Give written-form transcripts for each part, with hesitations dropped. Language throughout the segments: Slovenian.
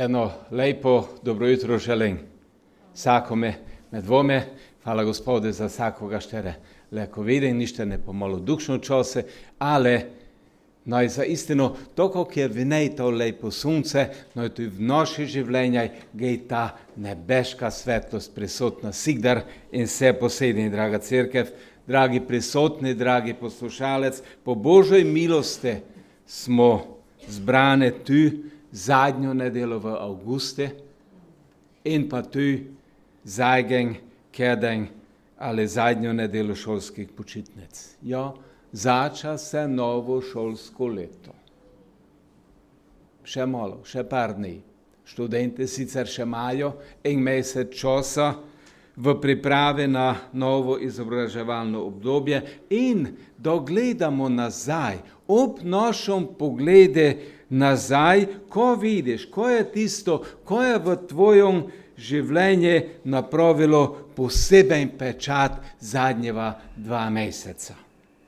Eno lepo dobro jutro želim svakome med vome. Hvala Gospode za svakoga štere leko vidim, ništa ne pomalo dušno čase, ale naj za istino, toko kjer v nej to lepo sunce, naj tu v naši življenjaj gej ta nebeška svetlost prisutna sigdar in vse posedni, draga cerkev, dragi prisutni, dragi poslušalec, po Božoj milosti smo zbrane tu zadnjo nedelo v avguste in pa tu zajgen, keden ali zadnjo nedelo šolskih počitnic. Ja, zača se novo šolsko leto. Še malo, še par dni. Študenti sicer še imajo en mesec časa v pripravi na novo izobraževalno obdobje in dogledamo nazaj, ob našem pogledu nazaj, ko vidiš, ko je tisto, ko je v tvojem življenju napravilo poseben pečat zadnjeva 2 meseca.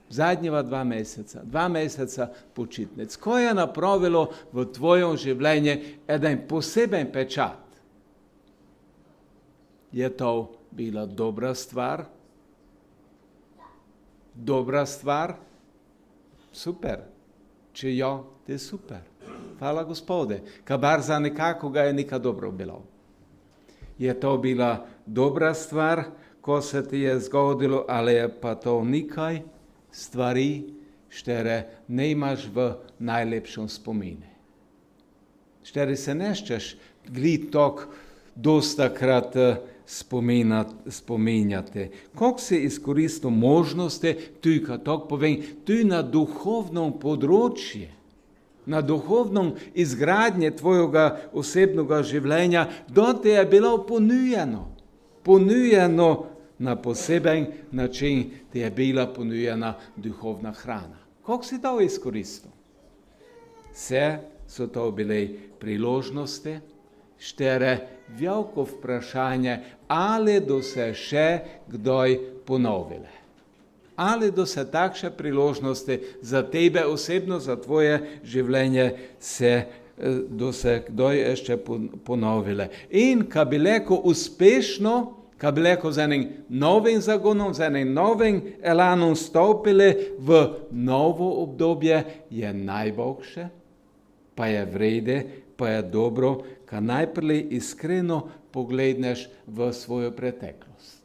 Zadnjeva 2 meseca, 2 meseca počitnic. Ko je napravilo v tvojem življenju eden poseben pečat? Je to bila dobra stvar? Dobra stvar? Super. Če jo, to je super. Hvala Gospode. Kabar za nekakoga je nekaj dobro bilo. Je to bila dobra stvar, ko se ti je zgodilo, ali je pa to nekaj stvari, štere ne imaš v najlepšem spomine. Štere se neščeš gled tok dostakrat spominjate. Kako se izkoristil možnosti, tu, kad tok povem, tu na duhovnom področju, na duhovnom izgradnje tvojega osebnega življenja, da te je bilo ponujeno na poseben način, ti je bila ponujena duhovna hrana. Kako si to izkoristil? Vse so to bile priložnosti, štere veliko vprašanje, ali do se še kdaj ponovile. Ali do se takšne priložnosti za tebe osebno, za tvoje življenje se do se kdaj ještě ponovile. In kad bi leko uspešno, kad bi leko z enim novim zagonom, z enim novim elanom stopili v novo obdobje, je najboljše, pa je vrede, pa je dobro, kad najprej iskreno pogledneš v svojo preteklost.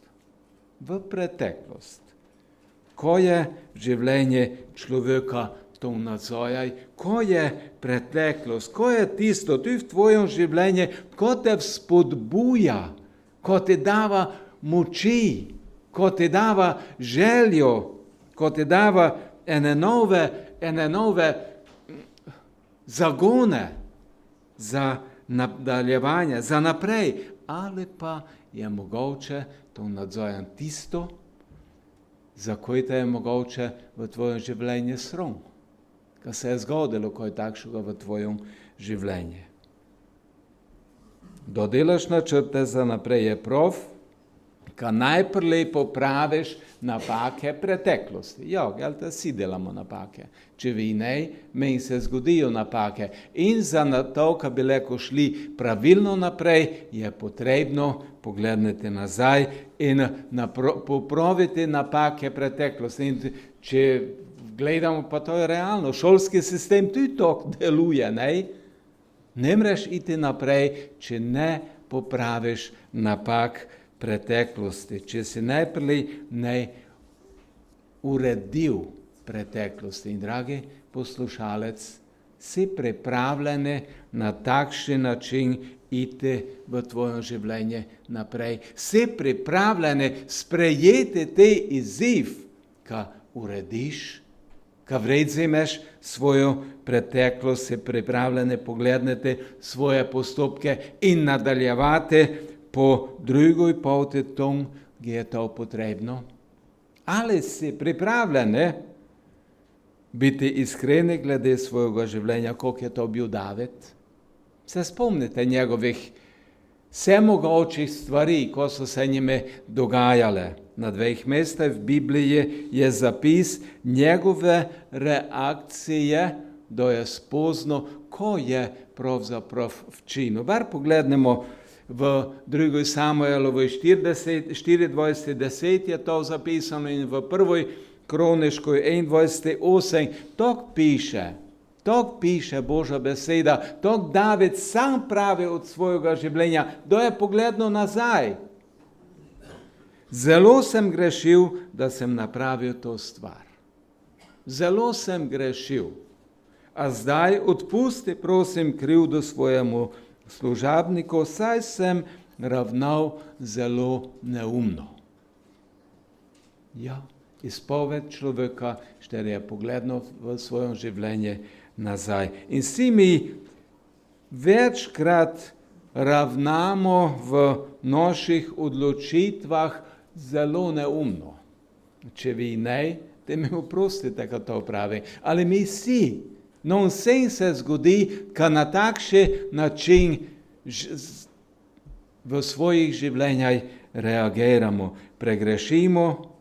V preteklost. Ko je življenje človeka to nadzorjaj, ko je preteklost, ko je tisto, tu v tvojem življenju, ko te vzpodbuja, ko te dava moči, ko te dava željo, ko te dava ene nove zagone za nadaljevanje, za naprej, ali pa je mogoče to nadzorjan tisto, za koje te je mogoče v tvojem življenju srom, kaj se je zgodilo, kaj takšega v tvojem življenju. Dodelaš načrte za naprej je prav, kaj najprej popraviš napake preteklosti. Ja, gel te si delamo napake. Če vi ne, meni se zgodijo napake. In za to, kaj bi leko šli pravilno naprej, je potrebno pogledati nazaj in popraviti napake preteklosti. In če gledamo, pa to je realno, šolski sistem tudi tako deluje, ne? Ne mreš iti naprej, če ne popraviš napak preteklosti, če si najprej ne uredil preteklosti. In dragi poslušalec, si pripravljeni na takšen način iti v tvojem življenju naprej. Si pripravljeni sprejeti te izziv, ka urediš, ka vredzimeš svojo preteklost, si pripravljeni pogledati svoje postopke in nadaljevati po drugoj poti tom, gdje je to potrebno. Ali si pripravljeni biti iskreni glede svojega življenja, koliko je to bil David? Se spomnite njegovih vsemogočih stvari, ko so se njime dogajale. Na 2 mestih v Bibliji je zapis njegove reakcije da je spoznal, ko je pravzaprav včinil. Bar poglednemo v 2. Samuelovi 24:10 je to zapisano in v 1. Kroniškoj 21:8 tako piše Božja beseda, tako David sam pravi od svojega življenja, da je pogledal nazaj. Zelo sem grešil, da sem napravil to stvar. Zelo sem grešil. A zdaj odpusti, prosim, krivdo svojemu služabniku, saj sem ravnal zelo neumno. Ja, izpoved človeka, šter je pogledal v svojem življenje nazaj. In vsi mi večkrat ravnamo v naših odločitvah zelo neumno. Če vi ne, te mi oprostite, ko to pravi. Ali mi vsi, no vsem se zgodi, ko na takšen način v svojih življenjih reagiramo, pregrešimo,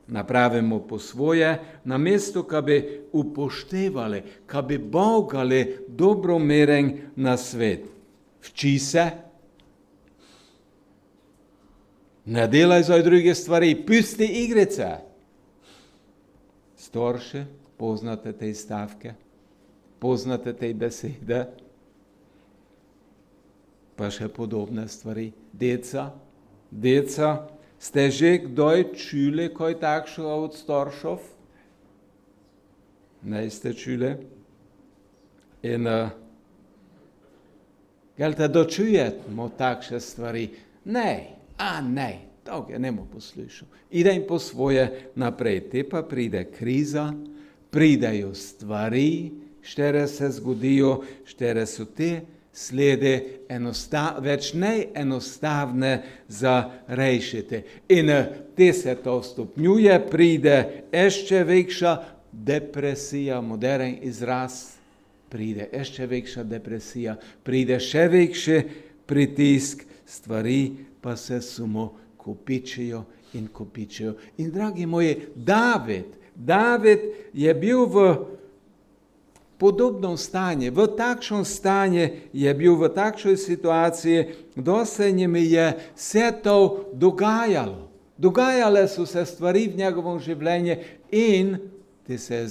napravimo po svoje, namesto, ko bi upoštevali, ko bi bogali dobromeren na svet. Vči se, ne delaj za druge stvari, pusti igrice. Starši, poznate te stavke, poznate te besede, pa še podobne stvari. Deca, ste že kdaj čuli kaj takšnega od staršev? Ne ste čuli? In gelte, da čujemo takšne stvari? Ne, to je nemo poslušal. Idem po svoje naprej. Te pa pride kriza, pridejo stvari, štere se zgodijo, štere so te slede več neenostavne za rešiti. In te se to stopnjuje, pride ještě večja depresija, modern izraz, pride ještě večja depresija, pride še večji pritisk, stvari pa se samo kopičijo in kopičijo. In dragi moji, David je bil v podobno stanje, v takšnem stanje je bil, v takšnej situaciji, da se njim je vse to dogajalo. Dogajale so se stvari v njegovem življenju in ti se je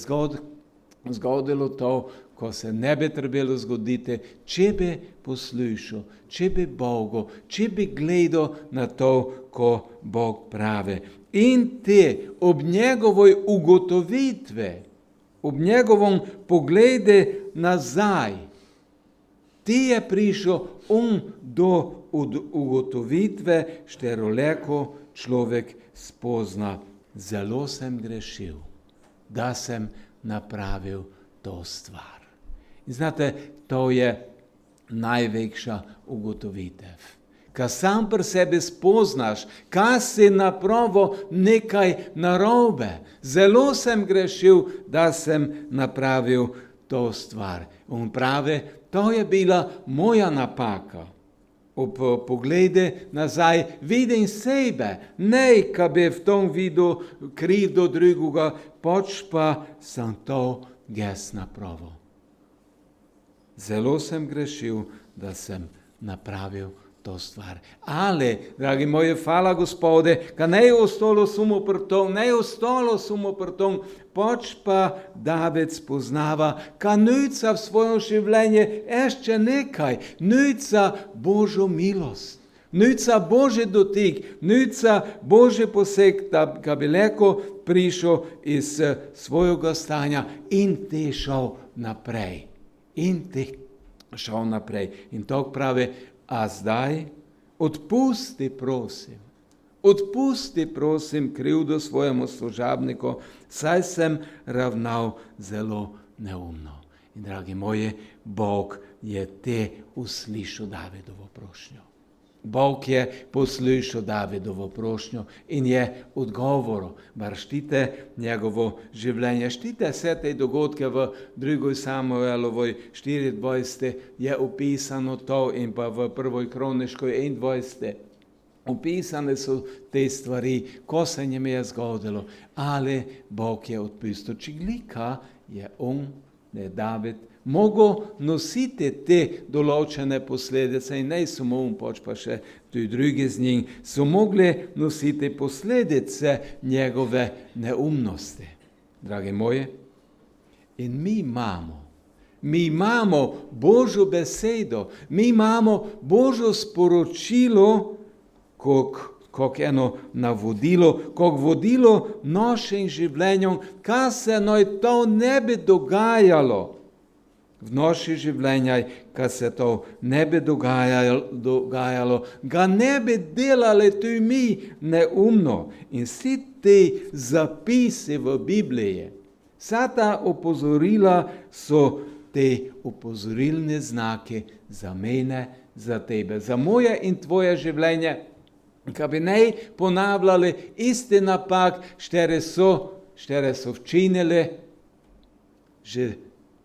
zgodilo to, ko se ne bi trebalo zgoditi, če bi poslušal, če bi Bogu, če bi gledal na to, ko Bog pravi. In te ob njegovoj ugotovitvi, ob njegovom pogledu nazaj, ti je prišel do ugotovitve, šteroleko človek spozna. Zelo sem grešil, da sem napravil to stvar. In znate, to je največja ugotovitev. Ko sam pri sebi spoznaš, kaj si napravil nekaj narobe. Zelo sem grešil, da sem napravil to stvar. On pravi, to je bila moja napaka. Ob pogledu nazaj vidim sebe, ne ko bi v tom videl krivdo drugega, pač pa sem to jaz napravil. Zelo sem grešil, da sem napravil to stvar. Ali, dragi moji, hvala Gospode, ka ne je ostalo samo pri tom, pač pa David spoznava, ka nuca v svojem življenju ještě nekaj, nuca Božjo milost, nuca Božji dotik, nuca Božji poseg, da bi lahko prišel iz svojega stanja in ti šel naprej. In to pravi, a zdaj odpusti prosim krivdo svojemu služabniku, saj sem ravnal zelo neumno. In dragi moji, Bog je te uslišal Davidovo prošnjo. Bog je poslušal Davidovo prošnjo in je odgovoril, bar štite njegovo življenje. Štite vse te dogodke v 2. Samuelovoj 24. je opisano to in pa v 1. Kroniškoj 21. Opisane so te stvari, ko se njim je zgodilo, ali Bog je odpustil. Čiglika je on da je David mogel nositi te določene posledice in ne samo pač pa še tudi drugi z njim, so mogli nositi posledice njegove neumnosti. Dragi moji, in mi imamo Božjo besedo, mi imamo Božjo sporočilo, kot eno navodilo, kot vodilo našim življenjem, kaj se naj to ne bi dogajalo v naših življenjih, kaj se to ne bi dogajalo, ga ne bi delali tudi mi neumno. In vsi ti zapisi v Bibliji, vsa ta opozorila so te opozorilne znake za mene, za tebe, za moje in tvoje življenje, kaj bi ne ponavljali isti napak, štere so včinili že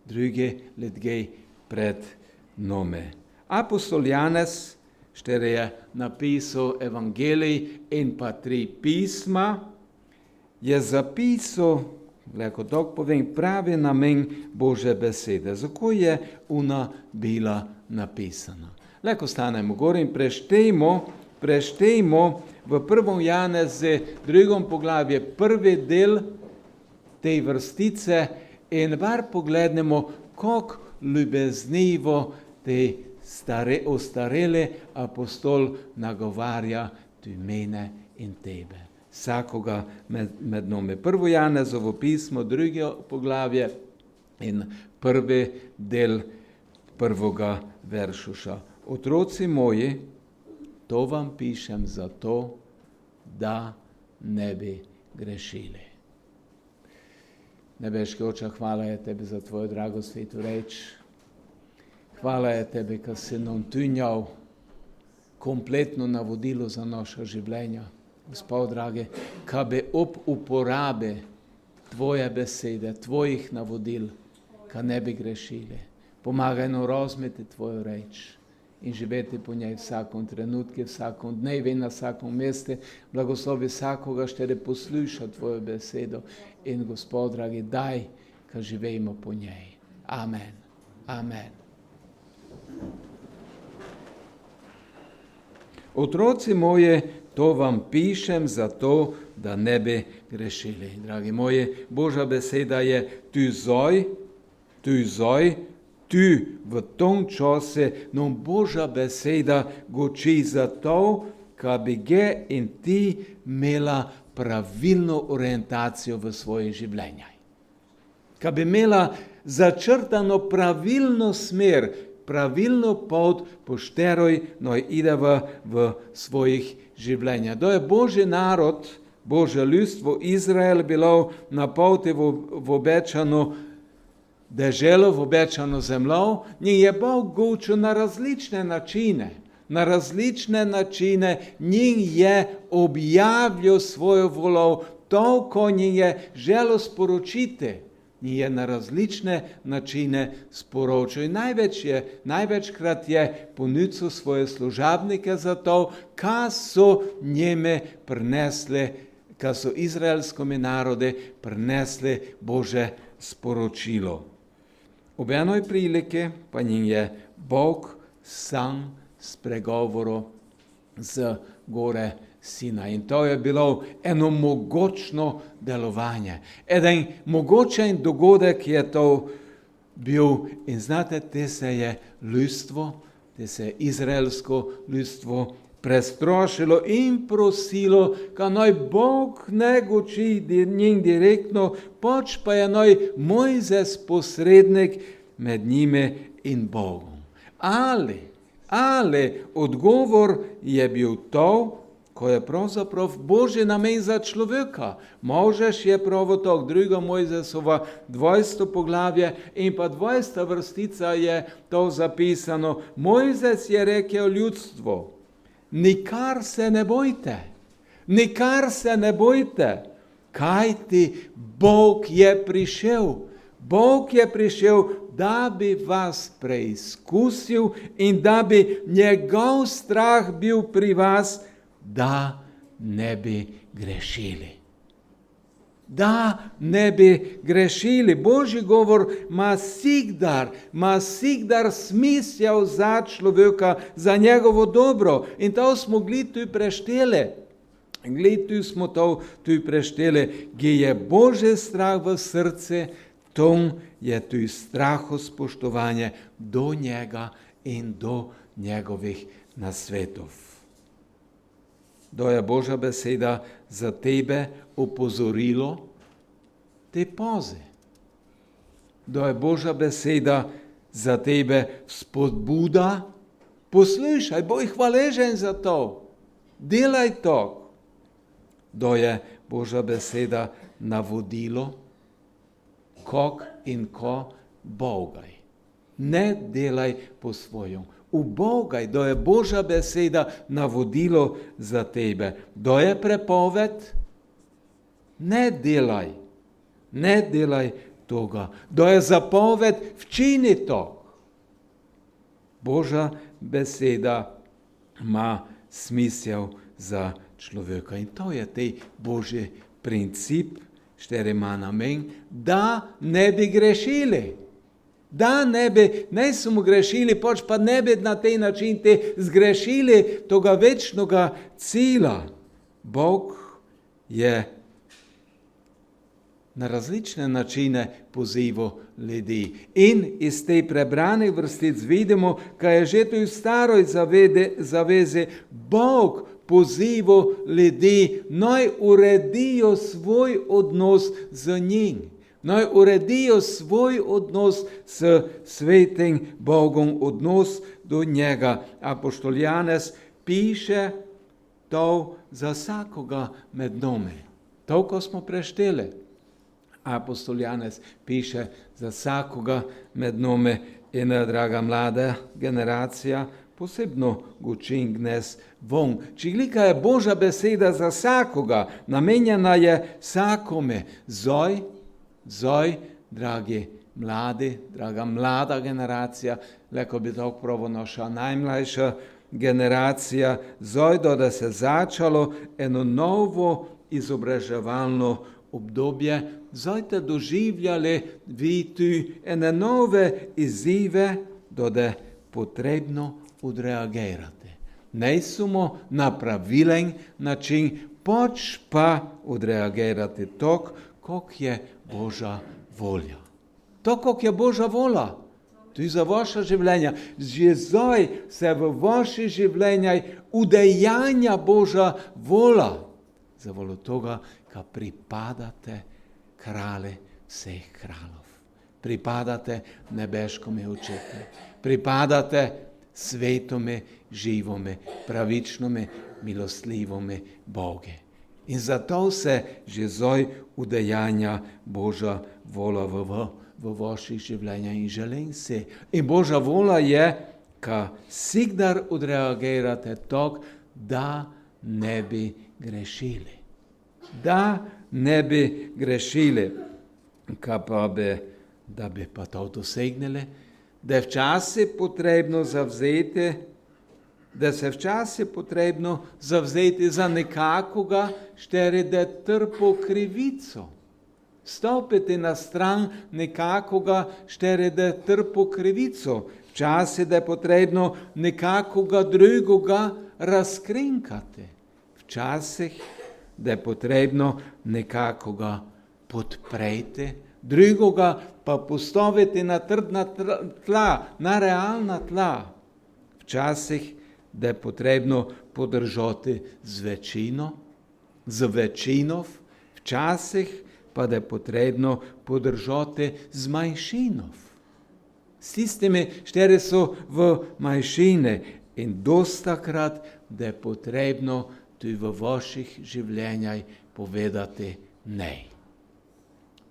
drugi ljudje pred nami. Apostol Janez, štere je napisal evangelij in pa 3 pisma, je zapisal, lahko tako povem, pravi namen Božje besede. Zakaj je ona bila napisana? Lahko stanemo gor in preštejmo v 1. Janeze 2. poglavje 1. del te vrstice in bar poglednemo, kako ljubeznivo te ostareli apostol nagovarja tudi mene in tebe. Vsakoga med nami. 1. Janezovo pismo, 2. poglavje in 1. del 1. veršuša. Otroci moji, to vam pišem zato, da ne bi grešili. Nebeški Oče, hvala je tebi za tvojo drago svetu reč. Hvala je tebi, kad si nam tunjal kompletno navodilo za naša življenja. Gospod dragi, kad bi ob uporabi tvoje besede, tvojih navodil, kad ne bi grešili. Pomagaj nam razumeti tvojo reč in živeti po njej vsakom trenutku, vsakom dnevi, na vsakom mestu. Blagoslovi vsakoga, štere posluša tvojo besedo. In Gospod dragi, daj, kad živimo po njej. Amen. Amen. Otroci moji, to vam pišem zato, da ne bi grešili. Dragi moji, Božja beseda je tu zdaj, tu v tom času nam Božja beseda goči zato, da bi ge in ti imela pravilno orientacijo v svojih življenjih. Da bi imela začrtano pravilno smer, pravilno pot, po šteroj noj ideva v svojih življenjih. To je Božji narod, Božje ljudstvo Izrael bilo na poti v obečano deželo, v obečano zemljo, njih je Bog učil na različne načine. Na različne načine njih je objavil svojo voljo, to, ko njih je želel sporočiti. Njih je na različne načine sporočil. In največkrat je ponudil svoje služabnike za to, kaj so njime prinesli, kaj so izraelskimi narodi prinesli Božje sporočilo. Ob enoj prilike pa njim je Bog sam spregovoril z gore Sina. In to je bilo eno mogočno delovanje. Eden mogočen dogodek je to bil. In znate, te se je ljudstvo, te se je izraelsko ljudstvo prestrašilo in prosilo, ka naj Bog ne goči njim direktno, pač pa je naj Mojzes posrednik med njimi in Bogom. Ali odgovor je bil to, ko je pravzaprav Božji namen za človeka. Možeš je pravo to, 2. Mojzesova 20. poglavje in pa 20. vrstica je to zapisano. Mojzes je rekel ljudstvu, nikar se ne bojte, kajti Bog je prišel. Bog je prišel, da bi vas preizkusil in da bi njegov strah bil pri vas, da ne bi grešili. da ne bi grešili. Božji govor ima sigdar smisel za človeka, za njegovo dobro. In to smo tu prešteli. Tu smo tu prešteli, gdje je Božji strah v srce, tom je tu strahospoštovanje do njega in do njegovih nasvetov. To je Božja beseda za tebe opozorilo, te poze. To je Božja beseda za tebe spodbuda, poslušaj, boj hvaležen za to, delaj to. To je Božja beseda navodilo, kak in ko bogaj. Ne delaj po svojem. Ubogaj, to je Božja beseda navodilo za tebe. To je prepoved, ne delaj toga. To je zapoved, včini to. Božja beseda ima smisel za človeka. In to je tej Božji princip, štiri ima namen, da ne bi grešili. Da ne smo grešili, pa ne bi na tej način te zgrešili toga večnoga cilja. Bog je na različne načine pozival ljudi. In iz te prebranih vrstic vidimo, kaj je že tu v staroj zavezi Bog pozival ljudi, naj uredijo svoj odnos z njim. Naj uredijo svoj odnos s svetim Bogom, odnos do njega. Apostol Janez piše to za vsakoga med nami. To, ko smo prešteli. Apostol Janez piše za vsakoga med nami. In draga mlada generacija, posebno učim dnes von. Čiglika je Božja beseda za vsakoga, namenjena je vsakome. Zoj, dragi mladi, draga mlada generacija, leko bi to pravo naša najmlajša generacija, zoj, da se začalo eno novo izobraževalno obdobje, zojte doživljali vi tu ene nove izzive, da je potrebno odreagirati. Ne samo na pravilen način, pač pa odreagirati tako, kak je Božja volja. To, kak je Božja volja, tudi za vaše življenje. Že zdaj se v vaše življenje udejanja Božja volja. Za voljo toga, ka pripadate kralje vseh kraljev. Pripadate nebeškome očetu. Pripadate svetome, živome, pravičnome, milostivome Boge. In zato se že zdaj udejanja Božja volja v vaših življenjih in želim se. In Božja volja je, ka sigdar odreagirate tako, da ne bi grešili. Da ne bi grešili. Da bi pa to dosegnili, da je včasih potrebno zavzeti, da se včasih potrebno zavzeti za nekakoga, šteri da trpo krivico. Stopiti na stran nekakoga, šteri da trpo krivico. Včasih da je potrebno nekakoga drugoga razkrinkati. Včasih da je potrebno nekakoga podpreti, drugoga pa postaviti na trdna tla, na realna tla. Včasih da je potrebno podržati z večino, včasih pa da je potrebno podržati z manjšino. S tistimi, štiri so v manjšini in dostakrat, da je potrebno tudi v vaših življenjih povedati ne.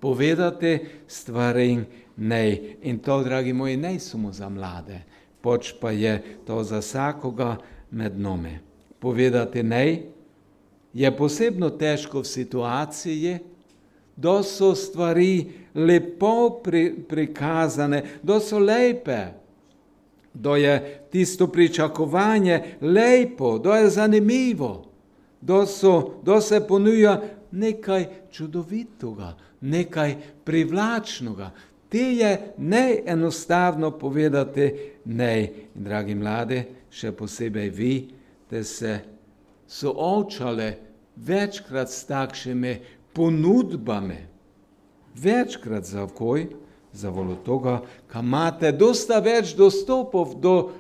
Povedati stvari ne. In to, dragi moji, ne samo za mlade, pač pa je to za vsakoga med nami. Povedati ne je posebno težko v situaciji, da so stvari lepo prikazane, da so lepe, da je tisto pričakovanje lepo, da je zanimivo, da se ponuja nekaj čudovitega, nekaj privlačnega. Te je najenostavno povedati nej. In dragi mladi, še posebej vi, te se soočale večkrat s takšnimi ponudbami. Večkrat za koj? Za volo toga, ka imate dosta več dostopov do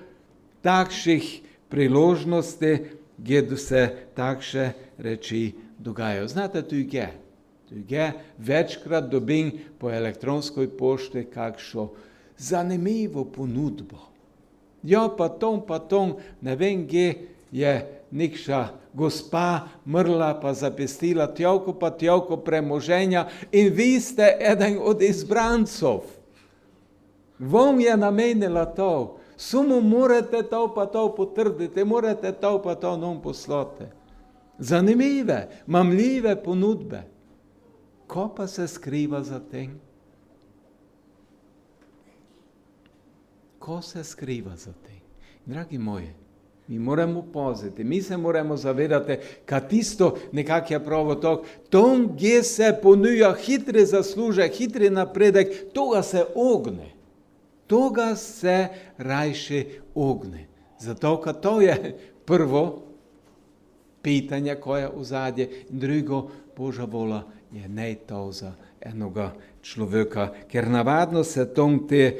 takšnih priložnosti, gdje se takšne reči dogajajo. Znate, tu je večkrat dobim po elektronskoj pošti kakšno zanimivo ponudbo. Ja, pa tom, ne vem, gdje je nekša gospa mrla, pa zapestila tjavko premoženja in vi ste eden od izbrancov. Vam je namenila to. Samo morate to pa to potrditi, morate to pa to nam poslati. Zanimive, mamljive ponudbe. Ko pa se skriva za tem? Ko se skriva za tem? Dragi moji, mi moramo paziti, mi se moramo zavedati, kad tisto nekak je pravo tok, tom, gdje se ponuja hitri zaslužek, hitri napredek, toga se ogne. Toga se rajše ogne. Zato, kad to je prvo pitanje koje u zadje, drugo, Božja vola je ne to za enoga človeka, ker navadno se tom te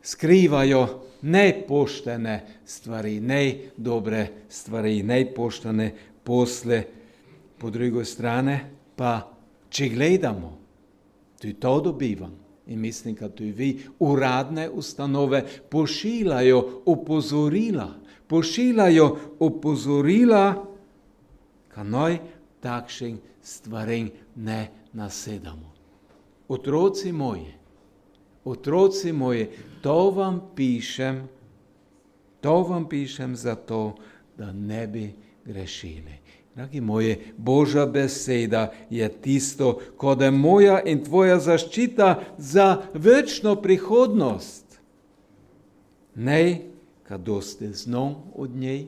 skrivajo nepoštene stvari, nedobre stvari, nepoštene posle. Po drugoj strane pa, če gledamo, tu to dobivam. In mislim, kad tu vi uradne ustanove pošiljajo opozorila, ka noj takšen stvarem ne nasedamo. Otroci moji, to vam pišem zato, da ne bi grešili. Dragi moji, Božja beseda je tisto, kot je moja in tvoja zaščita za večno prihodnost. Ne, kad dosti znam od njej,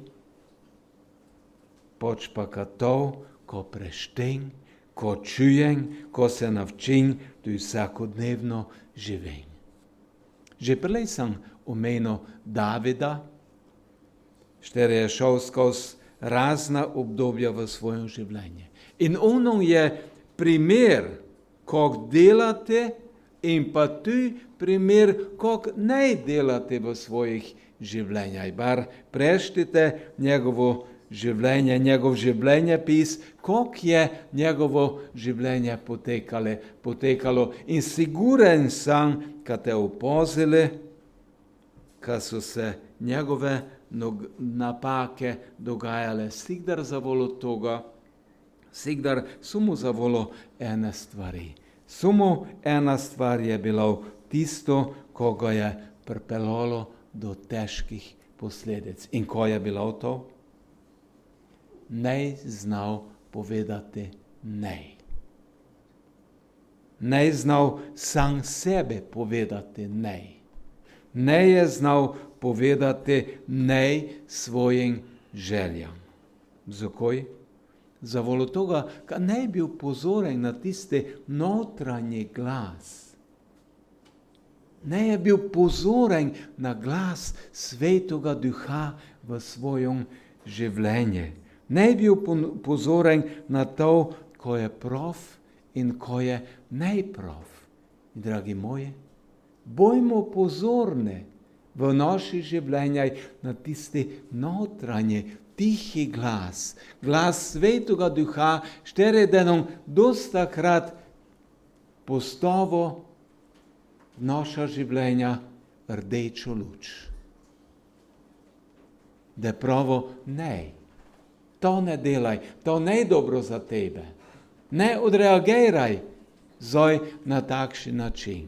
poč pa kad to, ko prešten, ko čujem, ko se navčim, tu vsakodnevno živim. Že prej sem omenil Davida, štere je šel skozi razna obdobja v svojem življenju. In ono je primer, kako delate, in pa tu primer, kako ne delate v svojih življenjih. Bar preštite njegov življenjepis, kako je njegovo življenje potekalo. In siguren sem, kad te opozili, kad so se njegove napake dogajale, sigdar zavolo toga, sigdar samo zavolo ene stvari. Samo ena stvar je bila tisto, ko ga je pripeljalo do težkih posledic. In ko je bilo to? Ne znal povedati ne. Ne znal sam sebe povedati ne. Ne je znal povedati ne svojim željam. Zakaj? Zavolo toga, kad ne bil pozoren na tisti notranji glas. Ne je bil pozoren na glas Svetoga Duha v svojom življenju. Ne je bil pozoren na to, ko je prav in ko je neprav. Dragi moji, bojmo pozorni v naših življenjih na tisti notranji, tihi glas. Glas Svetoga Duha, štere denom dostakrat postavil v naša življenja rdečo luč. Da pravo ne, to ne delaj, to ne je dobro za tebe. Ne odreagiraj zoj na takšen način.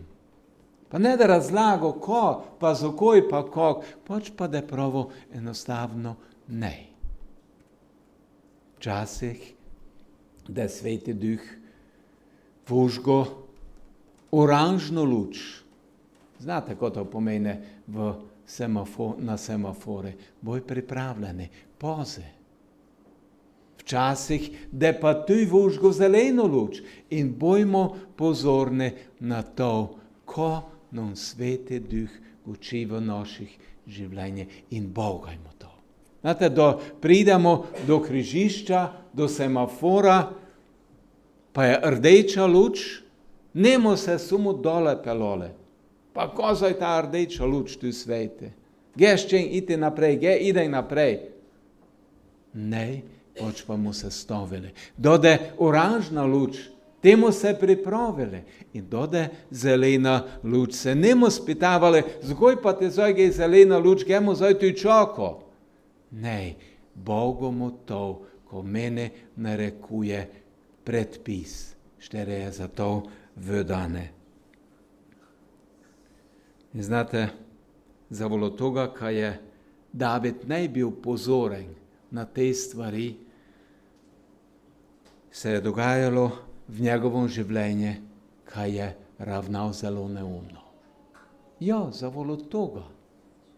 Pa ne da razlago ko, pa zakoj, pa kak, pač pa da pravo enostavno ne. Včasih, da Sveti Duh vužgo oranžno luč. Znate, ko to pomeni na semafore? Boj pripravljeni, poze. Včasih, da pa tu vužgo zeleno luč in bojmo pozorni na to, ko nam Sveti Duh uči v naših življenjih in bogajmo to. Znate, da pridemo do križišča, do semafora, pa je rdeča luč, nemo se samo dole pelole. Pa ko je ta rdeča luč tu sveti? Geš če iti naprej, idej naprej. Ne, pač pa mu se stavili. Dode oranžna luč, temu se pripravili. In dode zelena luč, se nemo spitavali, zgoj pa te zdaj je zelena luč, gemo zdaj tu čako. Ne, Bogomu to, ko mene narekuje predpis, štere je za to vydane. In znate, zavolo toga, kaj je David ne bil pozoren na te stvari, se je dogajalo v njegovom življenju, kaj je ravnal zelo neumno. Ja, zavolo toga.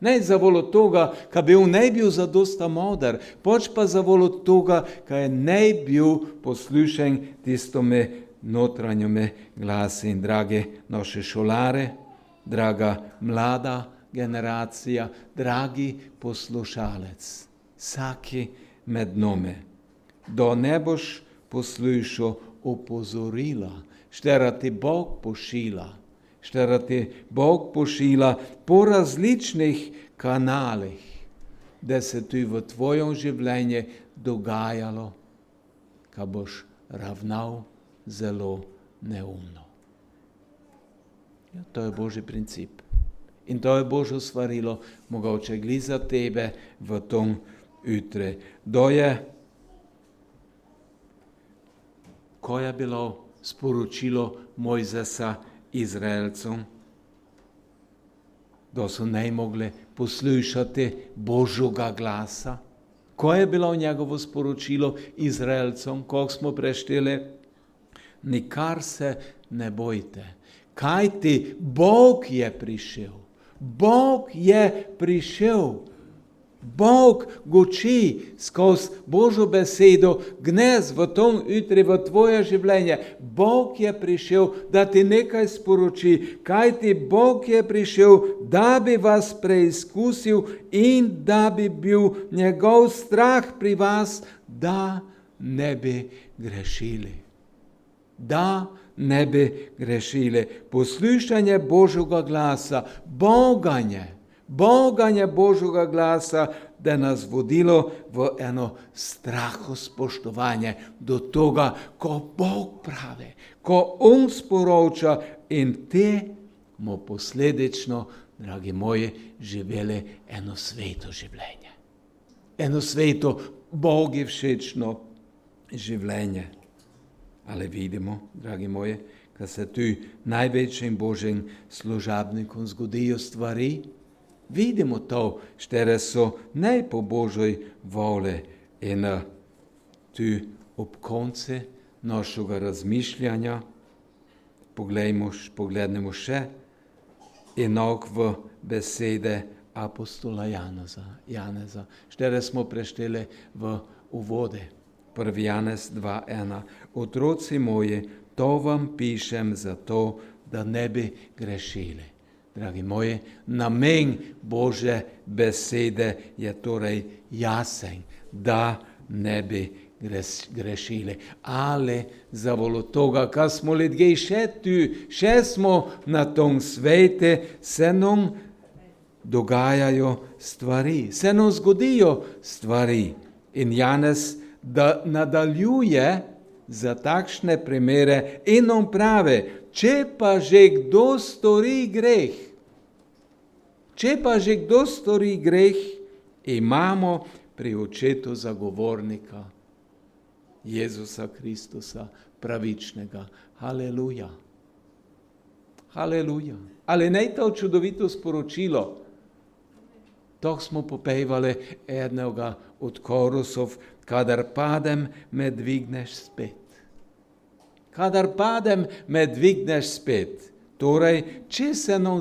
Ne zavolo toga, kaj bil ne bil zadosta modar, pač pa zavolo toga, kaj je ne bil poslušen tistome notranjome glasi. In drage naše šolare, draga mlada generacija, dragi poslušalec, vsaki med nome, da ne boš poslušal opozorila, štera ti Bog pošila, štera ti Bog pošila po različnih kanalih, da se tu v tvojom življenju dogajalo, ka boš ravnal zelo neumno. Ja, to je Božji princip. In to je Božje svarilo, mogoče gli za tebe v tom jutre. Ko je bilo sporočilo Mojzesa Izraelcom, da so ne mogli poslušati Božjega glasa. Ko je bilo njegovo sporočilo Izraelcom, koliko smo prešteli, nikar se ne bojte, kajti Bog je prišel. Bog je prišel. Bog goči skozi Božjo besedo gnez v tom jutri v tvoje življenje. Bog je prišel, da ti nekaj sporoči, kajti Bog je prišel, da bi vas preizkusil in da bi bil njegov strah pri vas, da ne bi grešili. Da ne bi grešili. Poslušanje Božjega glasa, boganje Božjega glasa, da nas vodilo v eno strahospoštovanje do toga, ko Bog pravi, ko On sporoča in te mu posledično, dragi moji, živeli eno sveto življenje. Eno sveto, Bogu všečno življenje. Ali vidimo, dragi moji, da se tu največjim Božjim služabnikom zgodijo stvari, vidimo to, štere so ne po Božoj voli. In tu ob koncu našega razmišljanja poglednemo še enak v besede apostola Janeza, štere smo prešteli v uvode. 1. Janez 2.1. Otroci moji, to vam pišem zato, da ne bi grešili. Dragi moji, namen Božje besede je torej jasen, da ne bi grešili. Ali zavolo toga, kar smo ljudje še tu, še smo na tom svete, se nam dogajajo stvari, se nam zgodijo stvari. In Janez da nadaljuje za takšne primere in nam pravi, če pa že kdo stori greh, imamo pri očetu zagovornika, Jezusa Kristusa, pravičnega. Haleluja. Haleluja. Ali ne to čudovito sporočilo? To smo popevali enega od korusov, kadar padem, me dvigneš spet. Kadar padem, me dvigneš spet. Torej, če se nam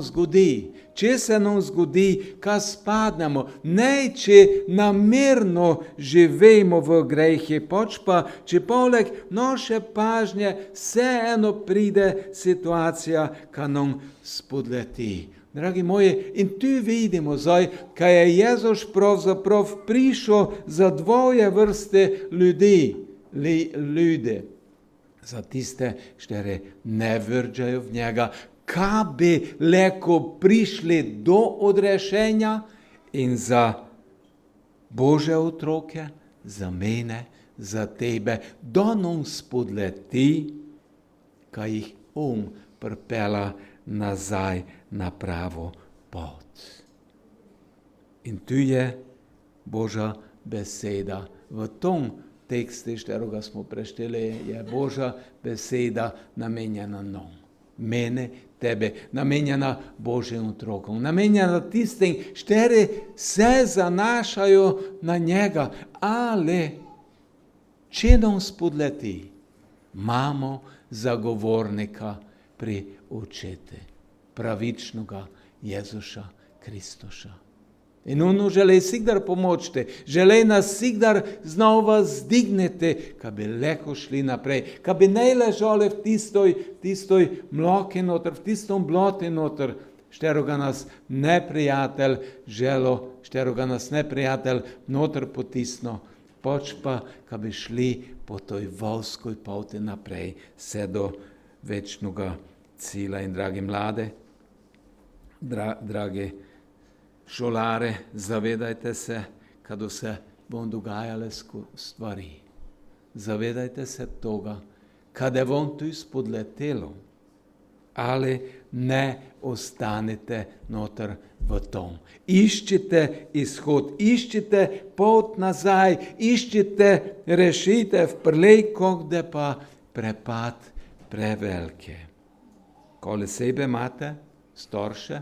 zgodi, kad spadnemo, ne če namerno živimo v grehi, pač pa, če poleg naše pažnje vseeno pride situacija, kad nam spodleti. Dragi moji, in tu vidimo zdaj, kaj je Jezus pravzaprav prišel za dvoje vrste ljudi. Za tiste, štere ne vrđajo v njega, ka bi leko prišli do odrešenja, in za Bože otroke, za mene, za tebe, da nam spodleti, kaj jih pripela nazaj na pravo pot. In tu je Božja beseda. V tom tekstu, šterega smo prešteli, je Božja beseda namenjena nam. Mene, tebe, namenjena Božjim otrokom, namenjena tistim, šteri se zanašajo na njega, ali če nam spodleti, imamo zagovornika pri očetu, pravičnega Jezuša Kristuša. In on želi sigdar pomočiti, želi nas sigdar znova zdigniti, ka bi leko šli naprej, ka bi ne ležali v tistoj mloki noter, v tistom bloti noter, šteroga nas neprijatelj želo, šteroga nas neprijatelj noter potisno, pač pa, ka bi šli po toj volskoj poti naprej, vse do večnega cilja. In dragi mlade, dragi šolare, zavedajte se, kada se bom dogajale stvari. Zavedajte se toga, kada bom tu spodletelo, ali ne ostanete noter v tom. Iščite izhod, iščite pot nazaj, iščite rešitev, prlejko, gde pa prepad prevelike. Kole sebe imate, starše,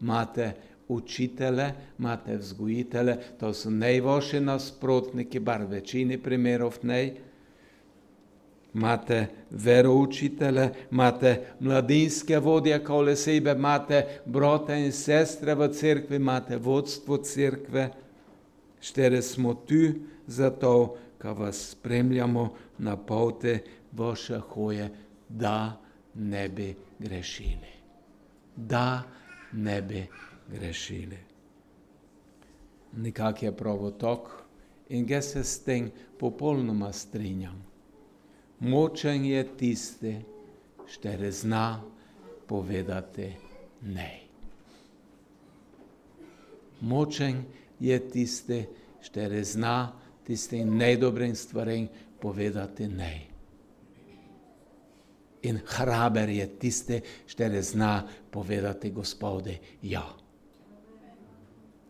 imate učitele, imate vzgojitele, to so najvaši nasprotniki, bar v večini primerov nej. Imate veroučitele, imate mladinske vodje kole sebe, imate brate in sestre v cerkvi, imate vodstvo cerkve. Štere smo tu zato, ka vas spremljamo na poti vaše hoje, da ne bi grešili. Da ne bi grešili. Nekak je pravotok in ga se s tem popolnoma strinjam. Močen je tisti, štere zna povedati ne. Močen je tisti, štere zna tistim nejdobrim stvarem povedati ne. In hraber je tisti, štere zna povedati Gospode ja.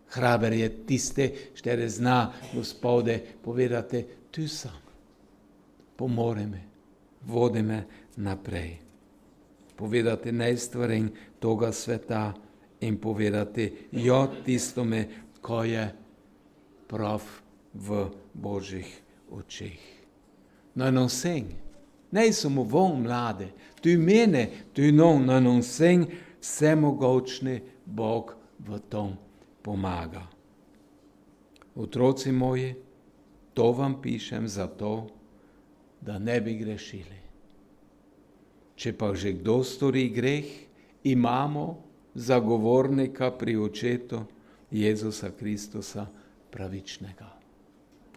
Hraber je tisti, štere zna Gospode povedati tu sam. Pomori me, vodi me naprej. Povedati ne stvarem toga sveta in povedati ja tistome, ko je prav v Božjih očeh. Naj nam vsem, ne samo vam mlade, tu mene, tu nam vsem vsemogočni Bog v tom pomaga. Otroci moji, to vam pišem zato, da ne bi grešili. Če pa že kdo stori greh, imamo zagovornika pri očetu Jezusa Kristusa pravičnega.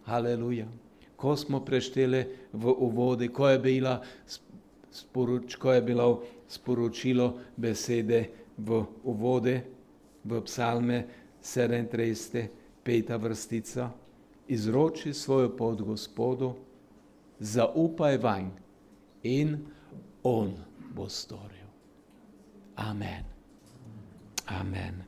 Haleluja. Ko smo prešteli v uvodi, ko je bilo sporočilo besede v uvodi, v psalme 37, 5. vrstica, izroči svojo pot Gospodu, zaupaj vanj in on bo storil. Amen. Amen.